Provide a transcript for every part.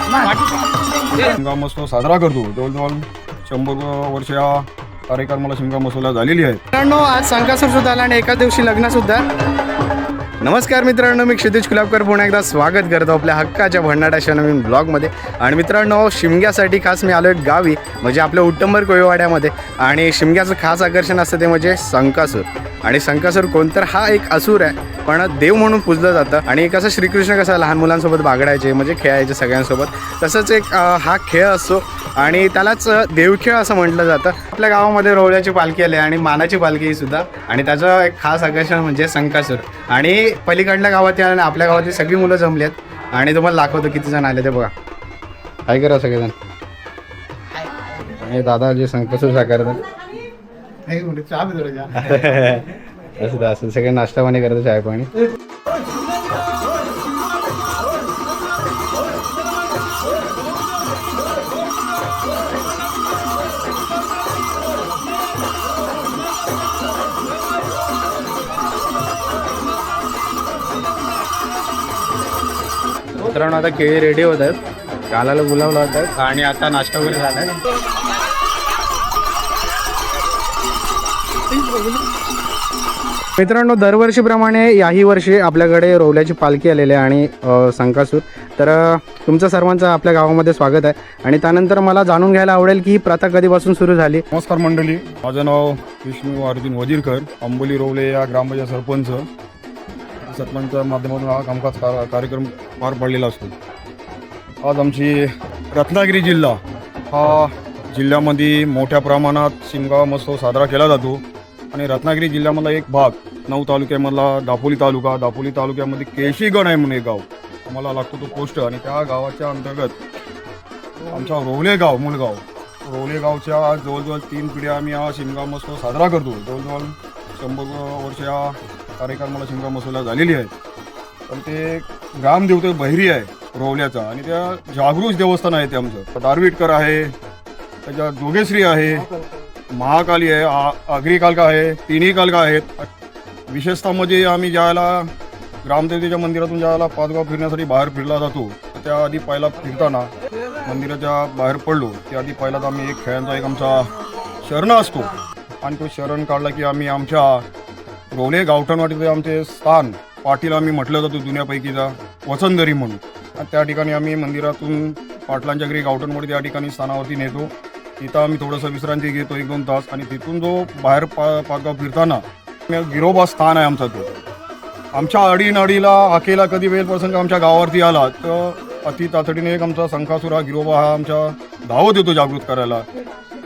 शिमगा महोत्सव साजरा करतो. जवळजवळ 100 वर्ष या कार्यक्रमाला शिमगा महोत्सवला झालेली आहे. मित्रांनो, आज संकासूर सुद्धा आला आणि एका दिवशी लग्न सुद्धा. नमस्कार मित्रांनो, मी क्षितिज कुलाबकर पुन्हा एकदा स्वागत करतो आपल्या हक्काच्या भन्नाटाच्या नवीन ब्लॉगमध्ये. आणि मित्रांनो, शिमग्यासाठी खास मी आलो एक गावी, म्हणजे आपल्या उट्टंबर कोळीवाड्यामध्ये. आणि शिमग्याचं खास आकर्षण असतं ते म्हणजे संकासूर. आणि संकासूर कोणतर हा एक असुर आहे, पण देव म्हणून पूजलं जातं. आणि कसं श्रीकृष्ण कसं लहान मुलांसोबत बागडायचे, म्हणजे खेळायचे सगळ्यांसोबत, तसंच एक हा खेळ असतो आणि त्यालाच देवखेळ असं म्हटलं जातं. आपल्या गावामध्ये रोवल्याची पालखी आली आणि मानाची पालखी सुद्धा, आणि त्याचं एक खास आकर्षण म्हणजे संकासूर. आणि पलीकडल्या गावात आणि आपल्या गावातली सगळी मुलं जमली आहेत आणि तुम्हाला दाखवतो किती जण आले ते बघा. काय करा सगळेजण. आणि दादा जे संकासूर साकारतात असं असं सगळे नाश्ता पाणी करतात, चाय पाणी. मित्रांनो, आता केळी रेडी होत आहेत, कालाला बोलावलं होतं आणि आता नाश्ता वगैरे झाला आहे. मित्रांनो, दरवर्षीप्रमाणे याही वर्षी आपल्याकडे रोवल्याची पालखी आलेली आहे आणि संकासूर. तर तुमचं सर्वांचं आपल्या गावामध्ये स्वागत आहे. आणि त्यानंतर मला जाणून घ्यायला आवडेल की ही प्रथा कधीपासून सुरू झाली. नमस्कार मंडळी, माझं नाव विष्णू अर्जुन वजीरकर, आंबोली रोवले या ग्रामपंचायत सरपंच माध्यमातून हा कामकाज कार्यक्रम पार पडलेला असतो. आज आमची रत्नागिरी जिल्हा हा जिल्ह्यामध्ये मोठ्या प्रमाणात शिमगा महोत्सव साजरा केला जातो. आणि रत्नागिरी जिल्ह्यामधला एक भाग 9 तालुक्यामधला दापोली तालुक्यामध्ये केळशीगड आहे म्हणून एक गाव आम्हाला लागतो तो पोस्ट. आणि त्या गावाच्या अंतर्गत आमचा रोवले गाव, मूळगाव रोवले गावच्या जवळजवळ 3 पिढ्या आम्ही हा शिमगा महोत्सव साजरा करतो. जवळजवळ 100 वर्ष या कार्यक्रमाला शिमगा महोत्सवला झालेली आहे. पण ते ग्रामदेवते बहिरी आहे रोवल्याचा, आणि त्या जागृत देवस्थान आहे ते आमचं. दारविटकर आहे, त्याच्या जोगेश्री आहे, महाकाली आहे, आग्रिकालका आहे, तिन्ही कालका आहेत. विशेषतः म्हणजे आम्ही ज्यावेळेला ग्रामदेवतेच्या मंदिरातून ज्यावेळेला पाचगाव फिरण्यासाठी बाहेर फिरला जातो, त्या आधी पहिला फिरताना मंदिराच्या बाहेर पडलो त्याआधी पहिला आम्ही एक खेळांचा एक आमचा शरण असतो. आणि तो शरण काढला की आम्ही आमच्या रोवले गावठणवाडीचे आमचे स्थान पाटील आम्ही म्हटलं जातो जुन्यापैकीचा वसंतरी म्हणून. आणि त्या ठिकाणी आम्ही मंदिरातून पाटलांच्या घरी गावठणवाडी त्या ठिकाणी स्थानावरती नेतो. तिथं आम्ही थोडंसं विश्रांती घेतो 1-2 तास. आणि तिथून जो बाहेर पाचगाव फिरताना गिरोबा स्थान आहे आमचा, तो आमच्या अडीनडीला आकेला कधी वेळ प्रसंग आमच्या गावावरती आला तर अति तातडीने एक आमचा संकासूर हा गिरोबा हा आमच्या धावत येतो जागृत करायला.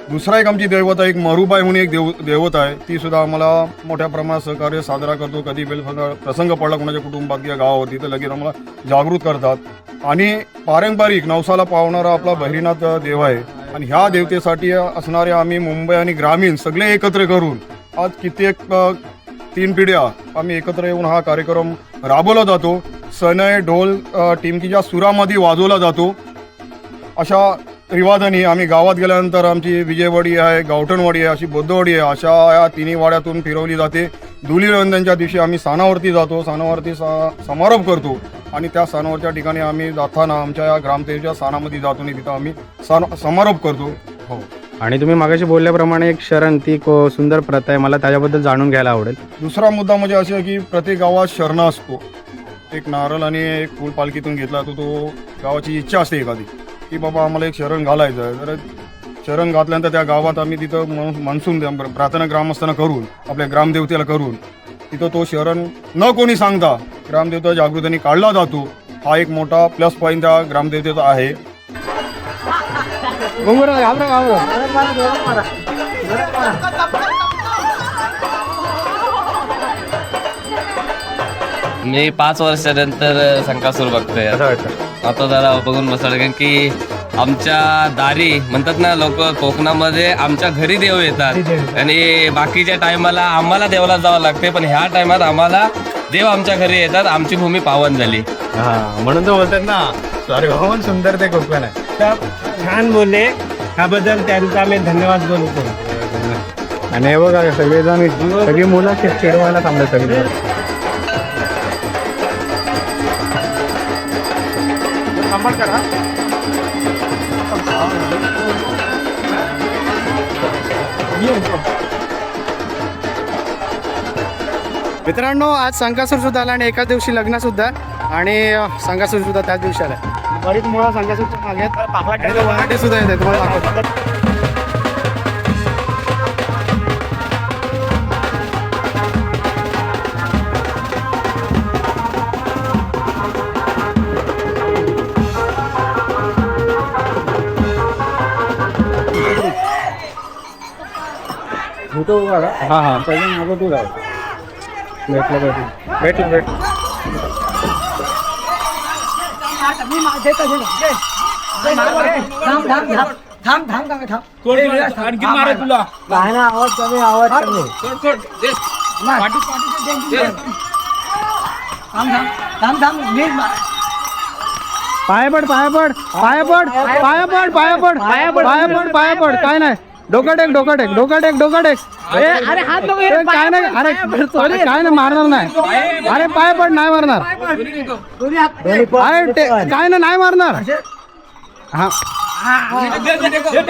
दुसरा एक आमची दैवता एक मरुबाई म्हणून एक देवता आहे, ती सुद्धा आम्हाला मोठ्या प्रमाणात सहकार्य साजरा करतो. कधी वेळ प्रसंग पडला कोणाच्या कुटुंबात किंवा गावावरती तर लगेच आम्हाला जागृत करतात. आणि पारंपरिक नवसाला पावणारा आपला बहिरीनाथ देव आहे. आणि ह्या देवतेसाठी असणारे आम्ही मुंबई आणि ग्रामीण सगळे एकत्र करून आज कित्येक 3 पिढ्या आम्ही एकत्र येऊन हा कार्यक्रम राबवला जातो. सनई ढोल टिमकीच्या सुरामध्ये वाजवला जातो. अशा रिवाजाने आम्ही गावात गेल्यानंतर आमची विजयवाडी आहे, गावठणवाडी आहे, अशी बौद्धवाडी आहे, अशा या तिन्ही वाड्यातून फिरवली जाते. धुलीवंदनच्या दिवशी आम्ही स्थानावरती जातो, स्थानावरती समारोप करतो. आणि त्या स्थानावरच्या ठिकाणी आम्ही जाताना आमच्या या ग्रामदेवतेच्या स्थानामध्ये जातो आणि तिथं आम्ही समारोप करतो. हो. आणि तुम्ही मागाशी बोलल्याप्रमाणे एक शरण, ती सुंदर प्रथा आहे, मला त्याच्याबद्दल जाणून घ्यायला आवडेल. दुसरा मुद्दा म्हणजे असे की प्रत्येक गावात शरण असतो. एक नारळ आणि एक फूल पालखीतून घेतला तो गावाची इच्छा असते एखादी की बाबा आम्हाला एक शरण घालायचं आहे. तर शरण घातल्यानंतर त्या गावात आम्ही तिथं मनसून प्रार्थना ग्रामस्थांना करून आपल्या ग्रामदेवतेला करून तिथं तो शरण न कोणी सांगता ग्रामदेवता जागृतीने काढला जातो. हा एक मोठा प्लस पॉईंट त्या ग्रामदेवतेचा आहे. मी 5 वर्षानंतर संकासूर बघतोय. आता जरा बघून बसलं, कारण की आमच्या दारी म्हणतात ना लोक कोकणामध्ये, आमच्या घरी देव येतात आणि बाकीच्या टायमाला आम्हाला देवाला जावं लागते, पण ह्या टायमात आम्हाला देव आमच्या घरी येतात. आमची भूमी पावन झाली. म्हणून तो बोलतात ना, सर्वभौम सुंदर ते कोकण आहे. छान बोलले, त्याबद्दल त्यांचा आम्ही धन्यवाद बोलतो. आणि हे बघा सगळेजण, सगळी मुलं चिडवायला थांबले सगळे. मित्रांनो आज संकासूर सुद्धा आला आणि एकाच दिवशी लग्न सुद्धा आणि संकासूर सुद्धा त्याच दिवशी आला. बरीच मुळा संकासूरच्या मागे आहेत. वराटे सुद्धा येते तुम्हाला दाखवतो. हा हा भेटलं पायापड पायापड पायापड पायापड पायापड पायापड पायापड काय नाही डोका टेक डोका टेक डोका टेक डोका टेक काय नाही अरे काय नाही मारणार नाही अरे पायापड नाही मारणार अरे काय नाही मारणार हा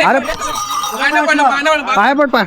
अरे पायापड पाय